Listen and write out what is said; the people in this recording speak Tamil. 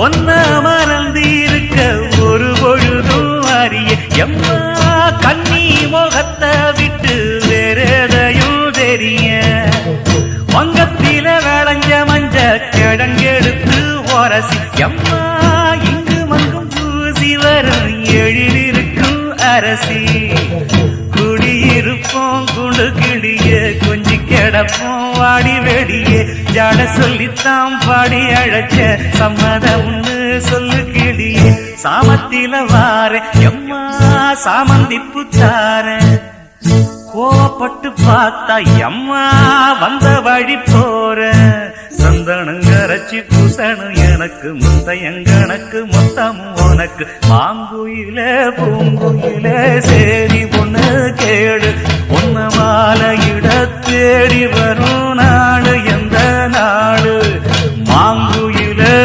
ஒன்ன மறந்திருக்க ஒரு பொழுதும் அறிய எம்மா கண்ணி முகத்தை விட்டு வேறெதையும் தெரிய வங்கத்தில விளைஞ்ச மஞ்ச கிழங்கெடுத்து உரசி எம்மா இங்கு மங்கும் பூசி வரும் எழிலிருக்கும் அரசி குடியிருப்போம் குண்டு கிளிய கொஞ்சி கிடப்போம் வாடி வெடியே ஜாட சொல்லித்தான் பாடி அழைச்ச சம்மதம்னு சொல்லு கிளியே சாமத்தில வார எம்மா சாமந்தி புத்தார கோபப்பட்டு பார்த்தா எம்மா வந்த வழி போற சந்தனங்கரைச்சி பூசணும் எனக்கு முத்தையங்கணக்கு மொத்தமும் உனக்கு மாங்குயில பூங்குயில சேரி பொண்ணு கேடு உன்ன மாலையிட தேடி வரும் நாடு எந்த நாடு